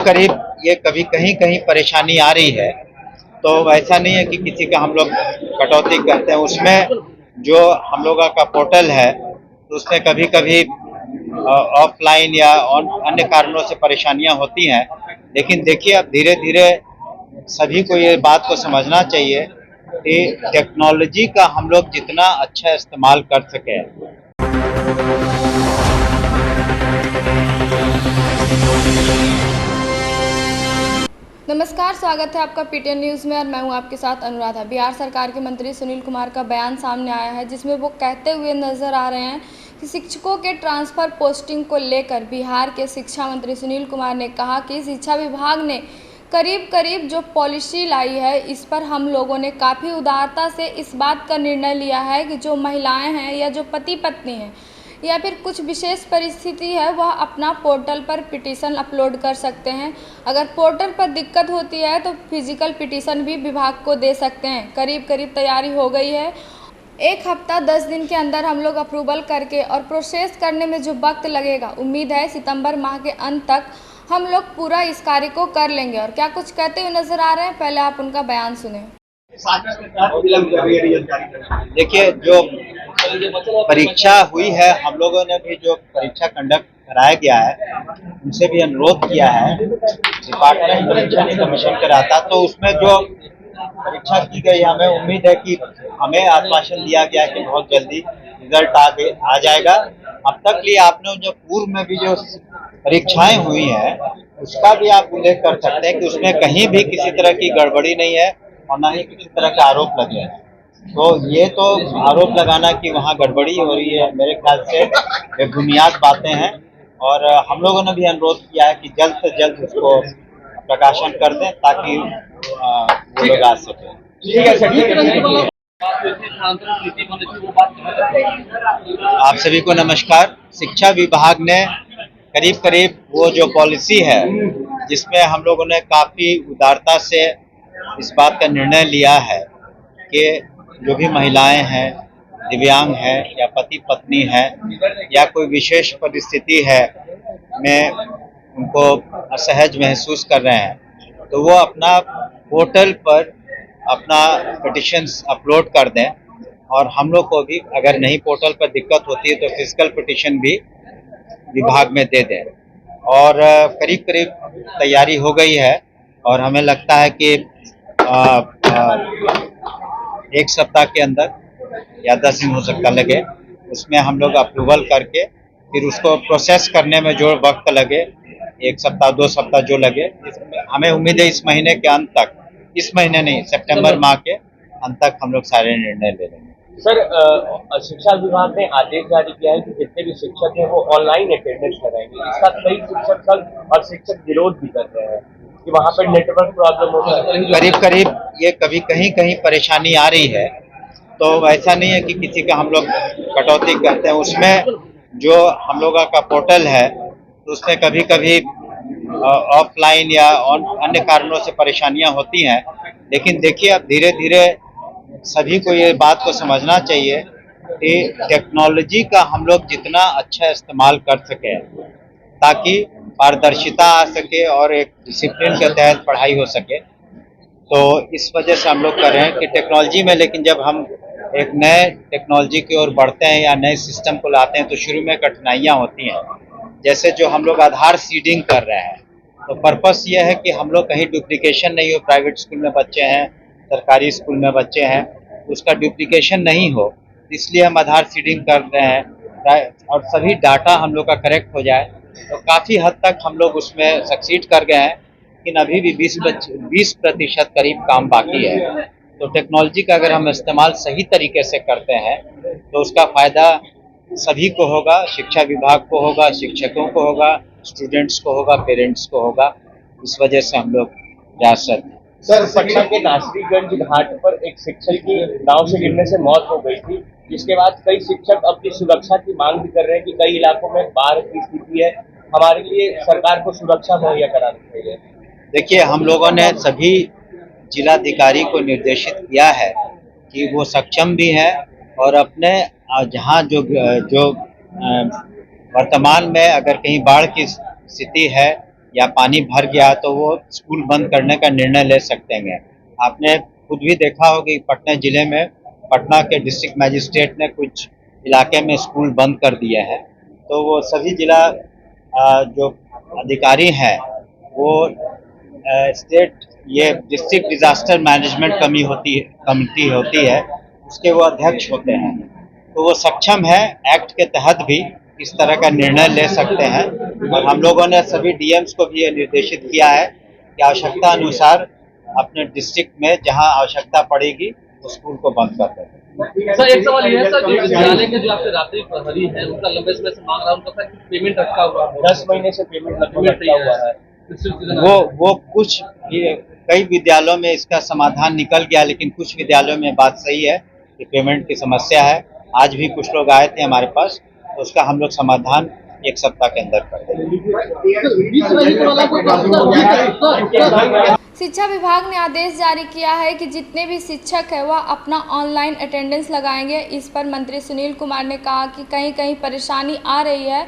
करीब ये कभी कहीं कहीं परेशानी आ रही है। तो ऐसा नहीं है कि किसी का हम लोग कटौती करते हैं। उसमें जो हम लोगों का पोर्टल है तो उसमें कभी कभी ऑफलाइन या अन्य कारणों से परेशानियां होती हैं। लेकिन देखिए, अब धीरे धीरे सभी को ये बात को समझना चाहिए कि टेक्नोलॉजी का हम लोग जितना अच्छा इस्तेमाल कर सकें। नमस्कार, स्वागत है आपका पीटीएन न्यूज़ में और मैं हूं आपके साथ अनुराधा। बिहार सरकार के मंत्री सुनील कुमार का बयान सामने आया है जिसमें वो कहते हुए नजर आ रहे हैं कि शिक्षकों के ट्रांसफ़र पोस्टिंग को लेकर बिहार के शिक्षा मंत्री सुनील कुमार ने कहा कि शिक्षा विभाग ने करीब जो पॉलिसी लाई है इस पर हम लोगों ने काफ़ी उदारता से इस बात का निर्णय लिया है कि जो महिलाएँ हैं या जो पति पत्नी हैं या फिर कुछ विशेष परिस्थिति है वह अपना पोर्टल पर पिटीशन अपलोड कर सकते हैं। अगर पोर्टल पर दिक्कत होती है तो फिजिकल पिटीशन भी विभाग को दे सकते हैं। करीब तैयारी हो गई है। 1 हफ्ता 10 दिन के अंदर हम लोग अप्रूवल करके और प्रोसेस करने में जो वक्त लगेगा, उम्मीद है सितंबर माह के अंत तक हम लोग पूरा इस कार्य को कर लेंगे। और क्या कुछ कहते हुए नजर आ रहे हैं, पहले आप उनका बयान सुने। देखिए, जो परीक्षा हुई है, हम लोगों ने भी जो परीक्षा कंडक्ट कराया गया है उनसे भी अनुरोध किया है। डिपार्टमेंट परीक्षा कमीशन कराता, तो उसमें जो परीक्षा की गई, हमें उम्मीद है कि हमें आश्वासन दिया गया है कि बहुत जल्दी रिजल्ट आ जाएगा। अब तक लिए आपने जो पूर्व में भी जो परीक्षाएं हुई हैं उसका भी आप उल्लेख कर सकते हैं कि उसमें कहीं भी किसी तरह की गड़बड़ी नहीं है और ना ही किसी तरह का आरोप लगे हैं। तो ये तो आरोप लगाना कि वहाँ गड़बड़ी हो रही है, मेरे ख्याल से बेबुनियाद बातें हैं। और हम लोगों ने भी अनुरोध किया है कि जल्द से जल्द उसको प्रकाशन कर दें ताकि वो लोग आ सके। आप सभी को नमस्कार। शिक्षा विभाग ने करीब वो जो पॉलिसी है जिसमें हम लोगों ने काफ़ी उदारता से इस बात का निर्णय लिया है कि जो भी महिलाएं हैं, दिव्यांग हैं या पति पत्नी हैं या कोई विशेष परिस्थिति है में उनको असहज महसूस कर रहे हैं तो वो अपना पोर्टल पर अपना पिटिशंस अपलोड कर दें। और हम लोग को भी अगर नहीं पोर्टल पर दिक्कत होती है तो फिजिकल पिटिशन भी विभाग में दे दें। और करीब तैयारी हो गई है और हमें लगता है कि 1 सप्ताह के अंदर या 10 दिन हो सकता लगे, उसमें हम लोग अप्रूवल करके फिर उसको प्रोसेस करने में जो वक्त लगे, 1 सप्ताह 2 सप्ताह जो लगे, हमें उम्मीद है इस महीने के अंत तक, इस महीने नहीं, सितंबर माह के अंत तक हम लोग सारे निर्णय ले लेंगे। सर, शिक्षा विभाग ने आदेश जारी किया है कि जितने भी शिक्षक हैं वो ऑनलाइन अटेंडेंस लगाएंगे। इसका कई शिक्षक संघ और शिक्षक विरोध भी कर रहे हैं कि वहाँ पर नेटवर्क प्रॉब्लम हो सकती है। करीब ये कभी कहीं कहीं परेशानी आ रही है। तो ऐसा नहीं है कि किसी का हम लोग कटौती करते हैं। उसमें जो हम लोगों का पोर्टल है तो उसमें कभी कभी ऑफलाइन या अन्य कारणों से परेशानियां होती हैं। लेकिन देखिए, अब धीरे धीरे सभी को ये बात को समझना चाहिए कि टेक्नोलॉजी का हम लोग जितना अच्छा इस्तेमाल कर सकें ताकि पारदर्शिता आ सके और एक डिसिप्लिन के तहत पढ़ाई हो सके। तो इस वजह से हम लोग कर रहे हैं कि टेक्नोलॉजी में, लेकिन जब हम एक नए टेक्नोलॉजी की ओर बढ़ते हैं या नए सिस्टम को लाते हैं तो शुरू में कठिनाइयाँ होती हैं। जैसे जो हम लोग आधार सीडिंग कर रहे हैं, तो पर्पस ये है कि हम लोग कहीं डुप्लीकेशन नहीं हो। प्राइवेट स्कूल में बच्चे हैं, सरकारी स्कूल में बच्चे हैं, उसका डुप्लीकेशन नहीं हो, इसलिए हम आधार सीडिंग कर रहे हैं और सभी डाटा हम लोग का करेक्ट हो जाए। तो काफ़ी हद तक हम लोग उसमें सक्सीड कर गए हैं, लेकिन अभी भी 20% करीब काम बाकी है। तो टेक्नोलॉजी का अगर हम इस्तेमाल सही तरीके से करते हैं तो उसका फ़ायदा सभी को होगा, शिक्षा विभाग को होगा, शिक्षकों को होगा, स्टूडेंट्स को होगा, पेरेंट्स को होगा। इस वजह से हम लोग प्रयासरत हैं। सर, पटना के नासरीगंज घाट पर एक शिक्षक की नाव से गिरने से मौत हो गई थी, जिसके बाद कई शिक्षक अपनी सुरक्षा की मांग भी कर रहे हैं कि कई इलाकों में बाढ़ की स्थिति है, हमारे लिए सरकार को सुरक्षा मुहैया करानी चाहिए। देखिए, हम लोगों ने सभी जिलाधिकारी को निर्देशित किया है कि वो सक्षम भी हैं और अपने जहाँ जो वर्तमान में अगर कहीं बाढ़ की स्थिति है या पानी भर गया तो वो स्कूल बंद करने का निर्णय ले सकते हैं। आपने खुद भी देखा होगा कि पटना जिले में पटना के डिस्ट्रिक्ट मैजिस्ट्रेट ने कुछ इलाके में स्कूल बंद कर दिए हैं। तो वो सभी जिला जो अधिकारी हैं वो स्टेट ये डिस्ट्रिक्ट डिजास्टर मैनेजमेंट कमेटी होती है, उसके वो अध्यक्ष होते हैं। तो वो सक्षम है एक्ट के तहत भी इस तरह का निर्णय ले सकते हैं। और हम लोगों ने सभी डीएम्स को भी ये निर्देशित किया है कि आवश्यकता अनुसार अपने डिस्ट्रिक्ट में जहां आवश्यकता पड़ेगी उस स्कूल को बंद कर दें। सर एक सवाल ये है सर, जो विद्यालय के जो आपके रात्रि प्रहरी है उनका लंबे समय से मांग रहा है, उनका सर पेमेंट रखा हुआ है, 10 महीने से पेमेंट रखा हुआ है। वो कुछ कई विद्यालयों में इसका समाधान निकल गया, लेकिन कुछ विद्यालयों में बात सही है कि पेमेंट की समस्या है। आज भी कुछ लोग आए थे हमारे पास, तो उसका हम लोग समाधान 1 सप्ताह के अंदर कर देंगे। शिक्षा विभाग ने आदेश जारी किया है कि जितने भी शिक्षक हैं वह अपना ऑनलाइन अटेंडेंस लगाएंगे। इस पर मंत्री सुनील कुमार ने कहा कि कहीं कहीं परेशानी आ रही है,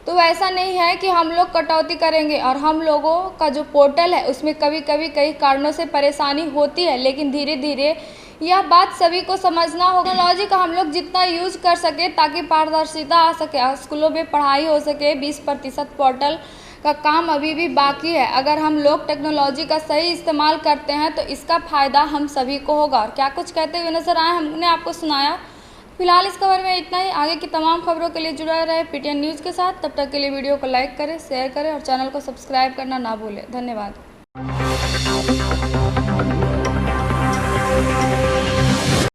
तो ऐसा नहीं है कि हम लोग कटौती करेंगे, और हम लोगों का जो पोर्टल है उसमें कभी कभी कई कारणों से परेशानी होती है, लेकिन धीरे धीरे यह बात सभी को समझना होगा। टेक्नोलॉजी का हम लोग जितना यूज कर सके ताकि पारदर्शिता आ सके, स्कूलों में पढ़ाई हो सके। 20% पोर्टल का काम अभी भी बाकी है। अगर हम लोग टेक्नोलॉजी का सही इस्तेमाल करते हैं तो इसका फ़ायदा हम सभी को होगा। और क्या कुछ कहते हुए नजर आए हमने आपको सुनाया। फिलहाल इस खबर में इतना ही। आगे की तमाम खबरों के लिए जुड़ा रहे पीटीएन न्यूज़ के साथ। तब तक के लिए वीडियो को लाइक करें, शेयर करें और चैनल को सब्सक्राइब करना ना भूलें। धन्यवाद।